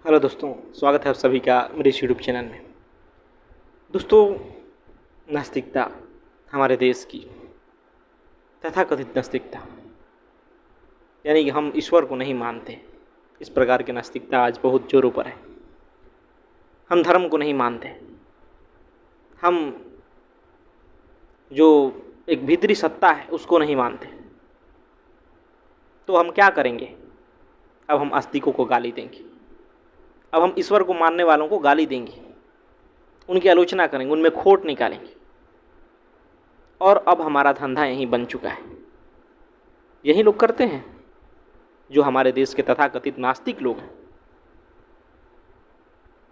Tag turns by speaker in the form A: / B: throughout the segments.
A: Hello दोस्तों, स्वागत है आप सभी का मेरे इस यूट्यूब चैनल में। दोस्तों, नास्तिकता हमारे देश की तथाकथित नास्तिकता, यानी कि हम ईश्वर को नहीं मानते, इस प्रकार की नास्तिकता आज बहुत जोरों पर है। हम धर्म को नहीं मानते, हम जो एक भीतरी सत्ता है उसको नहीं मानते। तो हम क्या करेंगे? अब हम आस्तिकों को गाली देंगे, अब हम ईश्वर को मानने वालों को गाली देंगे, उनकी आलोचना करेंगे, उनमें खोट निकालेंगे। और अब हमारा धंधा यहीं बन चुका है। यही लोग करते हैं जो हमारे देश के तथाकथित नास्तिक लोग हैं।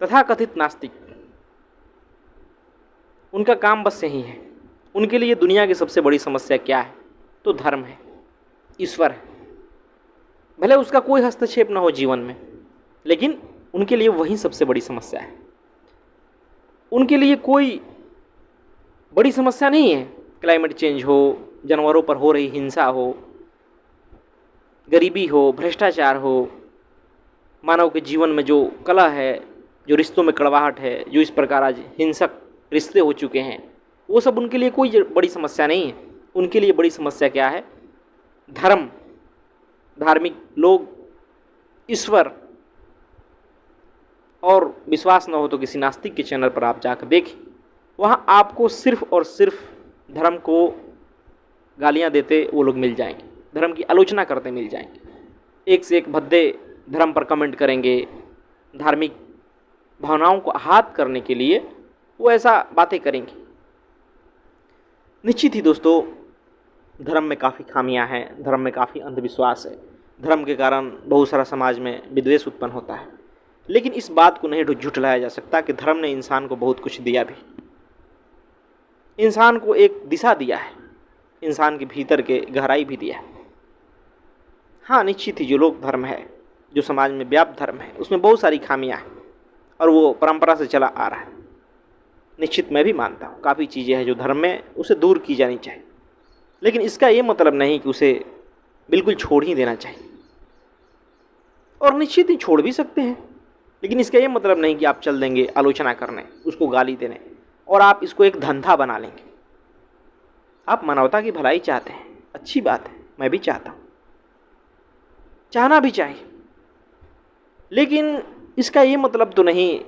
A: तथाकथित नास्तिक, उनका काम बस यही है। उनके लिए दुनिया की सबसे बड़ी समस्या क्या है? तो धर्म है, ईश्वर है। भले उसका कोई हस्तक्षेप ना हो जीवन में, लेकिन उनके लिए वही सबसे बड़ी समस्या है। उनके लिए कोई बड़ी समस्या नहीं है क्लाइमेट चेंज हो, जानवरों पर हो रही हिंसा हो, गरीबी हो, भ्रष्टाचार हो, मानव के जीवन में जो कलह है, जो रिश्तों में कड़वाहट है, जो इस प्रकार आज हिंसक रिश्ते हो चुके हैं, वो सब उनके लिए कोई बड़ी समस्या नहीं है। उनके लिए बड़ी समस्या क्या है? धर्म, धार्मिक लोग, ईश्वर। और विश्वास न हो तो किसी नास्तिक के चैनल पर आप जाकर देखें, वहाँ आपको सिर्फ और सिर्फ धर्म को गालियाँ देते वो लोग मिल जाएंगे, धर्म की आलोचना करते मिल जाएंगे। एक से एक भद्दे धर्म पर कमेंट करेंगे, धार्मिक भावनाओं को आहत करने के लिए वो ऐसा बातें करेंगे। निश्चित ही दोस्तों, धर्म में काफ़ी खामियां हैं, धर्म में काफ़ी अंधविश्वास है, धर्म के कारण बहुत सारा समाज में विद्वेष उत्पन्न होता है। लेकिन इस बात को नहीं झुठलाया जा सकता कि धर्म ने इंसान को बहुत कुछ दिया भी। इंसान को एक दिशा दिया है, इंसान के भीतर के गहराई भी दिया है। हाँ, निश्चित ही जो लोग धर्म है, जो समाज में व्याप्त धर्म है, उसमें बहुत सारी खामियां हैं और वो परंपरा से चला आ रहा है। निश्चित मैं भी मानता हूँ काफ़ी चीज़ें हैं जो धर्म में उसे दूर की जानी चाहिए, लेकिन इसका ये मतलब नहीं कि उसे बिल्कुल छोड़ ही देना चाहिए। और निश्चित ही छोड़ भी सकते हैं, लेकिन इसका ये मतलब नहीं कि आप चल देंगे आलोचना करने, उसको गाली देने, और आप इसको एक धंधा बना लेंगे। आप मानवता की भलाई चाहते हैं, अच्छी बात है, मैं भी चाहता हूँ, चाहना भी चाहिए। लेकिन इसका ये मतलब तो नहीं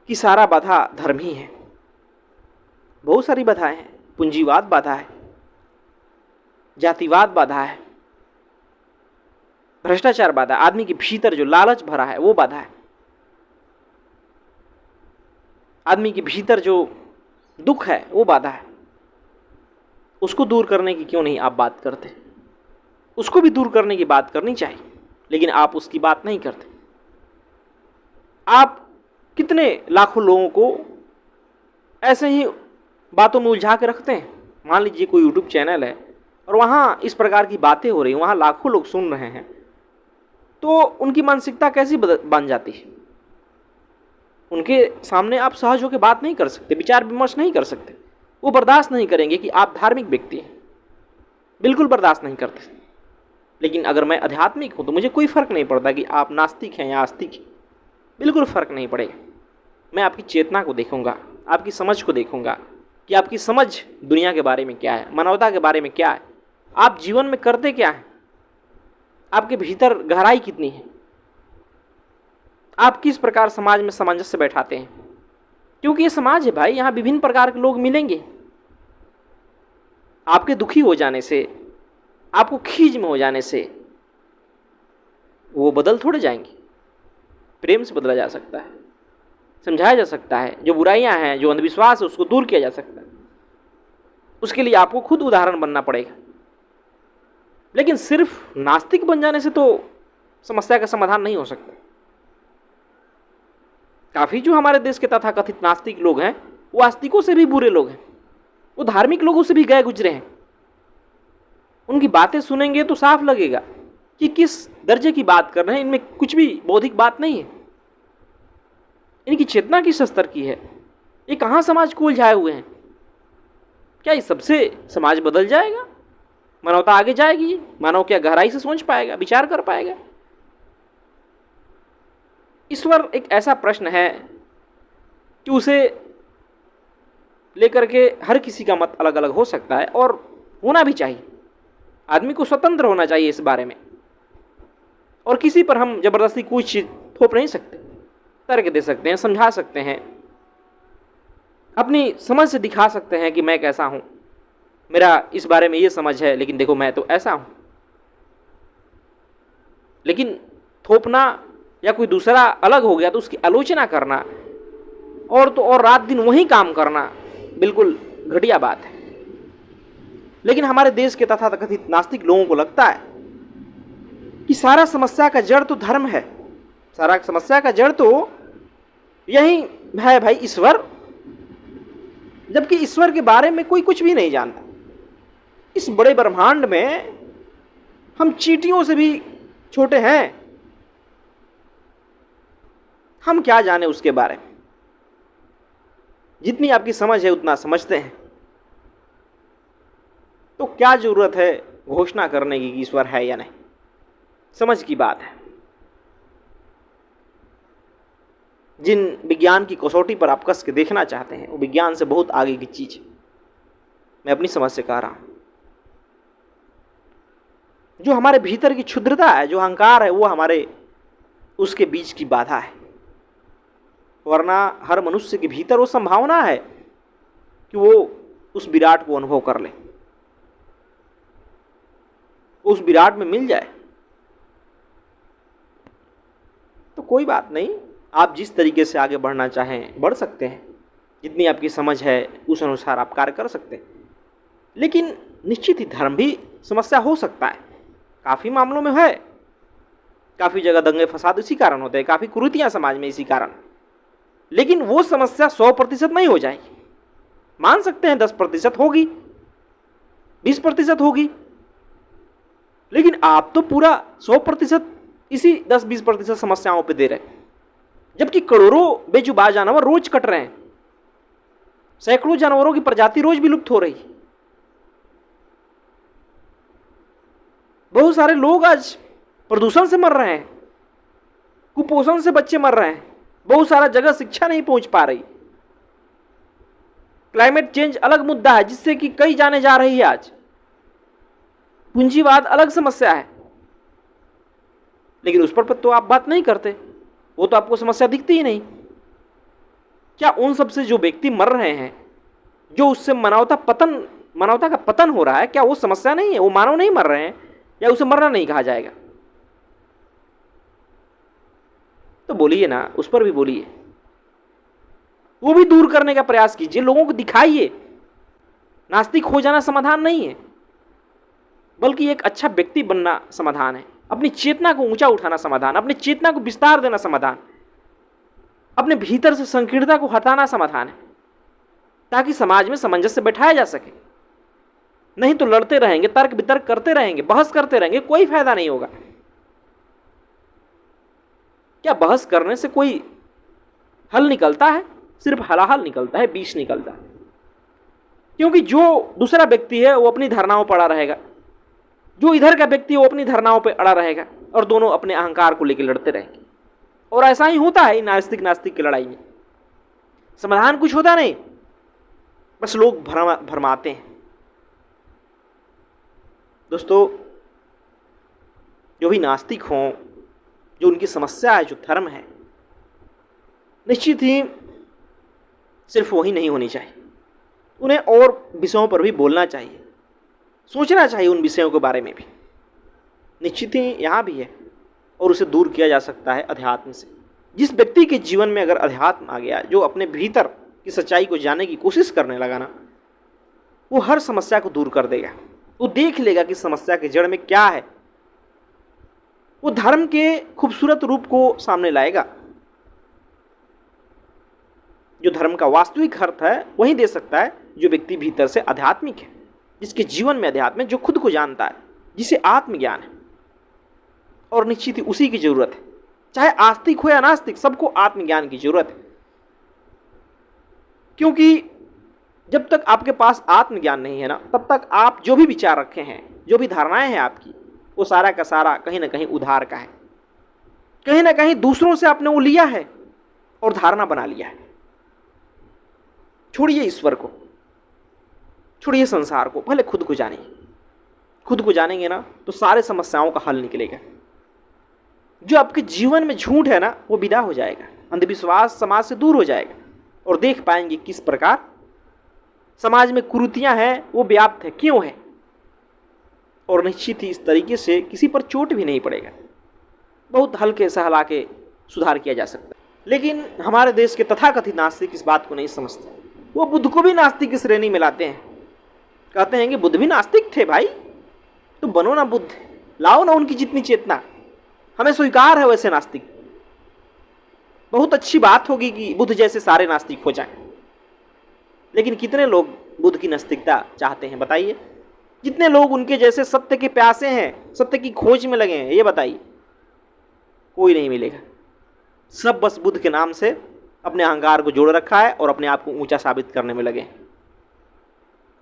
A: कि सारा बाधा धर्म ही है। बहुत सारी बाधाएं हैं। पूंजीवाद बाधा है, जातिवाद बाधा है, भ्रष्टाचार बाधा, आदमी के भीतर जो लालच भरा है वो बाधा है, आदमी के भीतर जो दुख है वो बाधा है। उसको दूर करने की क्यों नहीं आप बात करते? उसको भी दूर करने की बात करनी चाहिए, लेकिन आप उसकी बात नहीं करते। आप कितने लाखों लोगों को ऐसे ही बातों में उलझा के रखते हैं। मान लीजिए कोई यूट्यूब चैनल है और वहाँ इस प्रकार की बातें हो रही हैं, वहाँ लाखों लोग सुन रहे हैं, तो उनकी मानसिकता कैसी बन जाती है? उनके सामने आप सहज होकर बात नहीं कर सकते, विचार विमर्श नहीं कर सकते। वो बर्दाश्त नहीं करेंगे कि आप धार्मिक व्यक्ति हैं, बिल्कुल बर्दाश्त नहीं करते। लेकिन अगर मैं आध्यात्मिक हूँ तो मुझे कोई फ़र्क नहीं पड़ता कि आप नास्तिक हैं या आस्तिक हैं, बिल्कुल फ़र्क नहीं पड़ेगा। मैं आपकी चेतना को देखूंगा, आपकी समझ को देखूंगा कि आपकी समझ दुनिया के बारे में क्या है, मानवता के बारे में क्या है, आप जीवन में करते क्या हैं, आपके भीतर गहराई कितनी है, आप किस प्रकार समाज में सामंजस्य बैठाते हैं। क्योंकि ये समाज है भाई, यहाँ विभिन्न प्रकार के लोग मिलेंगे। आपके दुखी हो जाने से, आपको खीज में हो जाने से वो बदल थोड़े जाएंगे। प्रेम से बदला जा सकता है, समझाया जा सकता है, जो बुराइयां हैं, जो अंधविश्वास है, उसको दूर किया जा सकता है। उसके लिए आपको खुद उदाहरण बनना पड़ेगा। लेकिन सिर्फ नास्तिक बन जाने से तो समस्या का समाधान नहीं हो सकता। काफ़ी जो हमारे देश के तथाकथित नास्तिक लोग हैं, वो आस्तिकों से भी बुरे लोग हैं, वो धार्मिक लोगों से भी गए गुजरे हैं। उनकी बातें सुनेंगे तो साफ लगेगा कि किस दर्जे की बात कर रहे हैं, इनमें कुछ भी बौद्धिक बात नहीं है। इनकी चेतना किस स्तर की है? ये कहाँ समाज को उलझाए हुए हैं? क्या इस सबसे समाज बदल जाएगा? मानवता आगे जाएगी? मानव क्या गहराई से सोच पाएगा, विचार कर पाएगा? ईश्वर एक ऐसा प्रश्न है कि उसे लेकर के हर किसी का मत अलग अलग हो सकता है, और होना भी चाहिए। आदमी को स्वतंत्र होना चाहिए इस बारे में, और किसी पर हम जबरदस्ती कोई चीज थोप नहीं सकते। तर्क दे सकते हैं, समझा सकते हैं, अपनी समझ से दिखा सकते हैं कि मैं कैसा हूं, मेरा इस बारे में ये समझ है, लेकिन देखो मैं तो ऐसा हूं। लेकिन थोपना या कोई दूसरा अलग हो गया तो उसकी आलोचना करना और तो और रात दिन वही काम करना बिल्कुल घटिया बात है। लेकिन हमारे देश के तथाकथित नास्तिक लोगों को लगता है कि सारा समस्या का जड़ तो धर्म है, सारा समस्या का जड़ तो यही है भाई ईश्वर, जबकि ईश्वर के बारे में कोई कुछ भी नहीं जानता। इस बड़े ब्रह्मांड में हम चींटियों से भी छोटे हैं, हम क्या जाने उसके बारे में। जितनी आपकी समझ है उतना समझते हैं, तो क्या जरूरत है घोषणा करने की कि ईश्वर है या नहीं। समझ की बात है। जिन विज्ञान की कसौटी पर आप कस के देखना चाहते हैं वो विज्ञान से बहुत आगे की चीज है। मैं अपनी समझ से कह रहा हूं। जो हमारे भीतर की क्षुद्रता है, जो अहंकार है, वो हमारे उसके बीच की बाधा है। वरना हर मनुष्य के भीतर वो संभावना है कि वो उस विराट को अनुभव कर ले, उस विराट में मिल जाए। तो कोई बात नहीं, आप जिस तरीके से आगे बढ़ना चाहें बढ़ सकते हैं, जितनी आपकी समझ है उस अनुसार आप कार्य कर सकते हैं। लेकिन निश्चित ही धर्म भी समस्या हो सकता है, काफ़ी मामलों में है। काफ़ी जगह दंगे फसाद इसी कारण होते हैं, काफ़ी कुरीतियां समाज में इसी कारण। लेकिन वो समस्या 100% नहीं हो जाएगी। मान सकते हैं 10% होगी, 20% होगी, लेकिन आप तो पूरा 100% इसी 10-20% समस्याओं पे दे रहे हैं, जबकि करोड़ों बेजुबान जानवर रोज कट रहे हैं, सैकड़ों जानवरों की प्रजाति रोज विलुप्त हो रही। बहुत सारे लोग आज प्रदूषण से मर रहे हैं, कुपोषण से बच्चे मर रहे हैं, बहुत सारा जगह शिक्षा नहीं पहुंच पा रही। क्लाइमेट चेंज अलग मुद्दा है जिससे कि कई जाने जा रही है आज। पूंजीवाद अलग समस्या है, लेकिन उस पर तो आप बात नहीं करते, वो तो आपको समस्या दिखती ही नहीं। क्या उन सब से जो व्यक्ति मर रहे हैं, जो उससे मानवता का पतन हो रहा है, क्या वो समस्या नहीं है? वो मानव नहीं मर रहे हैं, या उसे मरना नहीं कहा जाएगा? तो बोलिए ना, उस पर भी बोलिए, वो भी दूर करने का प्रयास कीजिए, लोगों को दिखाइए। नास्तिक हो जाना समाधान नहीं है, बल्कि एक अच्छा व्यक्ति बनना समाधान है। अपनी चेतना को ऊंचा उठाना समाधान, अपनी चेतना को विस्तार देना समाधान, अपने भीतर से संकीर्णता को हटाना समाधान है, ताकि समाज में सामंजस्य बैठाया जा सके। नहीं तो लड़ते रहेंगे, तर्क वितर्क करते रहेंगे, बहस करते रहेंगे, कोई फायदा नहीं होगा। क्या बहस करने से कोई हल निकलता है? सिर्फ हलाहल निकलता है, विष निकलता है। क्योंकि जो दूसरा व्यक्ति है वो अपनी धारणाओं पर अड़ा रहेगा, जो इधर का व्यक्ति है वो अपनी धारणाओं पर अड़ा रहेगा, और दोनों अपने अहंकार को लेकर लड़ते रहेंगे। और ऐसा ही होता है नास्तिक की लड़ाई में। समाधान कुछ होता नहीं, बस लोग भरमाते हैं। दोस्तों, जो भी नास्तिक हों, जो उनकी समस्या है, जो धर्म है, निश्चित ही सिर्फ वही नहीं होनी चाहिए। उन्हें और विषयों पर भी बोलना चाहिए, सोचना चाहिए उन विषयों के बारे में भी। निश्चित ही यहाँ भी है, और उसे दूर किया जा सकता है अध्यात्म से। जिस व्यक्ति के जीवन में अगर अध्यात्म आ गया, जो अपने भीतर की सच्चाई को जानने की कोशिश करने लगा ना, वो हर समस्या को दूर कर देगा। वो देख लेगा कि समस्या के जड़ में क्या है, वो धर्म के खूबसूरत रूप को सामने लाएगा। जो धर्म का वास्तविक अर्थ है वही दे सकता है जो व्यक्ति भीतर से आध्यात्मिक है, जिसके जीवन में अध्यात्म है, जो खुद को जानता है, जिसे आत्मज्ञान है। और निश्चित ही उसी की जरूरत है, चाहे आस्तिक हो या नास्तिक, सबको आत्मज्ञान की जरूरत है। क्योंकि जब तक आपके पास आत्मज्ञान नहीं है ना, तब तक आप जो भी विचार रखे हैं, जो भी धारणाएं हैं आपकी, वो सारा का सारा कहीं ना कहीं उधार का है। कहीं ना कहीं दूसरों से आपने वो लिया है और धारणा बना लिया है। छोड़िए ईश्वर को, छोड़िए संसार को, पहले खुद को जानिए। खुद को जानेंगे ना तो सारे समस्याओं का हल निकलेगा। जो आपके जीवन में झूठ है ना वो विदा हो जाएगा, अंधविश्वास समाज से दूर हो जाएगा और देख पाएंगे किस प्रकार समाज में कुरीतियां हैं वो व्याप्त है, क्यों है, और निश्चित ही इस तरीके से किसी पर चोट भी नहीं पड़ेगा। बहुत हल्के सहला के सुधार किया जा सकता है। लेकिन हमारे देश के तथाकथित नास्तिक इस बात को नहीं समझते। वो बुद्ध को भी नास्तिक की श्रेणी में लाते हैं, कहते हैं कि बुद्ध भी नास्तिक थे भाई, तो बनो ना बुद्ध, लाओ ना उनकी जितनी चेतना, हमें स्वीकार है वैसे नास्तिक। बहुत अच्छी बात होगी कि बुद्ध जैसे सारे नास्तिक हो जाएं। लेकिन कितने लोग बुद्ध की नास्तिकता चाहते हैं बताइए? जितने लोग उनके जैसे सत्य के प्यासे हैं, सत्य की खोज में लगे हैं, ये बताइए? कोई नहीं मिलेगा। सब बस बुद्ध के नाम से अपने अहंकार को जोड़ रखा है और अपने आप को ऊंचा साबित करने में लगे हैं।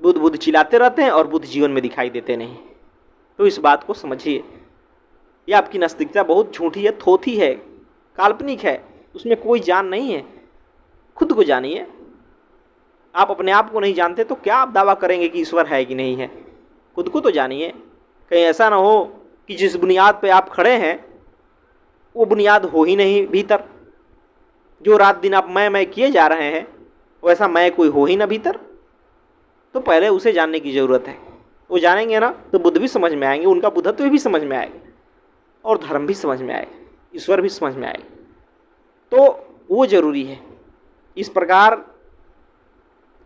A: बुद्ध बुद्ध चिल्लाते रहते हैं और बुद्ध जीवन में दिखाई देते नहीं। तो इस बात को समझिए, यह आपकी नास्तिकता बहुत झूठी है, थोथी है, काल्पनिक है, उसमें कोई जान नहीं है। खुद को जानिए। आप अपने आप को नहीं जानते तो क्या आप दावा करेंगे कि ईश्वर है कि नहीं है? खुद को तो जानिए। कहीं ऐसा ना हो कि जिस बुनियाद पे आप खड़े हैं वो बुनियाद हो ही नहीं भीतर। जो रात दिन आप मैं किए जा रहे हैं वैसा मैं कोई हो ही ना भीतर। तो पहले उसे जानने की ज़रूरत है। वो जानेंगे ना तो बुद्ध भी समझ में आएंगे, उनका बुद्धत्व भी समझ में आएगा और धर्म भी समझ में आएगा, ईश्वर भी समझ में आएगा। तो वो ज़रूरी है। इस प्रकार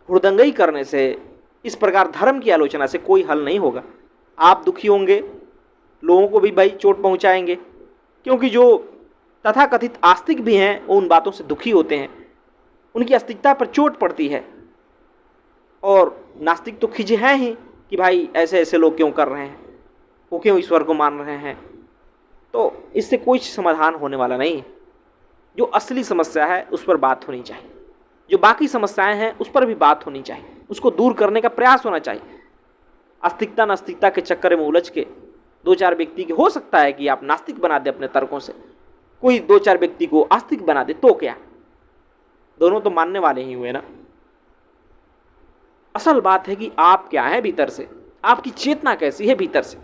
A: हुड़दंगई करने से, इस प्रकार धर्म की आलोचना से कोई हल नहीं होगा। आप दुखी होंगे, लोगों को भी भाई चोट पहुंचाएंगे, क्योंकि जो तथाकथित आस्तिक भी हैं वो उन बातों से दुखी होते हैं, उनकी आस्तिकता पर चोट पड़ती है। और नास्तिक तो खिजे हैं ही कि भाई ऐसे ऐसे लोग क्यों कर रहे हैं, वो क्यों ईश्वर को मान रहे हैं। तो इससे कोई समाधान होने वाला नहीं है। जो असली समस्या है उस पर बात होनी चाहिए, जो बाकी समस्याएं हैं उस पर भी बात होनी चाहिए, उसको दूर करने का प्रयास होना चाहिए। आस्तिकता नास्तिकता के चक्कर में उलझ के दो चार व्यक्ति के, हो सकता है कि आप नास्तिक बना दे अपने तर्कों से, कोई दो चार व्यक्ति को आस्तिक बना दे, तो क्या, दोनों तो मानने वाले ही हुए ना। असल बात है कि आप क्या है भीतर से, आपकी चेतना कैसी है भीतर से,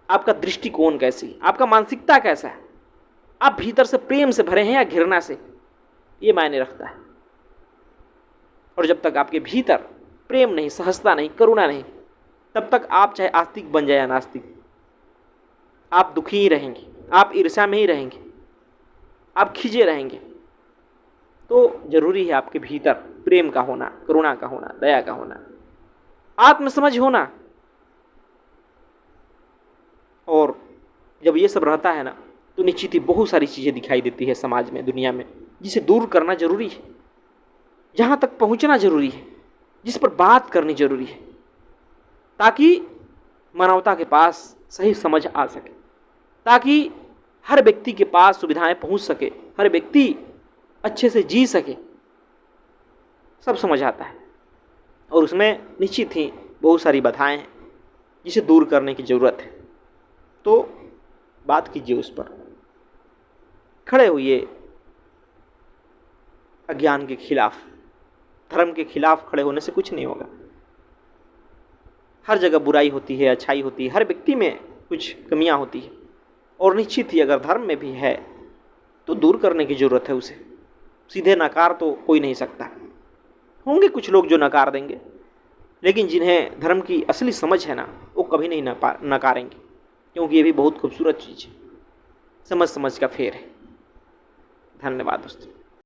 A: आपका दृष्टिकोण कैसी है, आपका मानसिकता कैसा है, आप भीतर से प्रेम से भरे हैं या घृणा से, ये मायने रखता है। और जब तक आपके भीतर प्रेम नहीं, सहजता नहीं, करुणा नहीं, तब तक आप चाहे आस्तिक बन जाए या नास्तिक, आप दुखी ही रहेंगे, आप ईर्ष्या में ही रहेंगे, आप खिजे रहेंगे। तो जरूरी है आपके भीतर प्रेम का होना, करुणा का होना, दया का होना, आत्मसमझ होना। और जब ये सब रहता है ना तो निश्चित ही बहुत सारी चीज़ें दिखाई देती है समाज में, दुनिया में, जिसे दूर करना जरूरी है, जहाँ तक पहुँचना जरूरी है, जिस पर बात करनी जरूरी है, ताकि मानवता के पास सही समझ आ सके, ताकि हर व्यक्ति के पास सुविधाएं पहुंच सके, हर व्यक्ति अच्छे से जी सके। सब समझ आता है और उसमें निश्चित ही बहुत सारी बाधाएं हैं जिसे दूर करने की ज़रूरत है। तो बात कीजिए उस पर, खड़े होइए अज्ञान के खिलाफ। धर्म के खिलाफ खड़े होने से कुछ नहीं होगा। हर जगह बुराई होती है, अच्छाई होती है, हर व्यक्ति में कुछ कमियां होती है, और निश्चित ही अगर धर्म में भी है तो दूर करने की ज़रूरत है उसे। सीधे नकार तो कोई नहीं सकता। होंगे कुछ लोग जो नकार देंगे, लेकिन जिन्हें धर्म की असली समझ है ना, वो कभी नहीं नकारेंगे, क्योंकि ये भी बहुत खूबसूरत चीज़ है। समझ समझ का फेर है। धन्यवाद दोस्तों।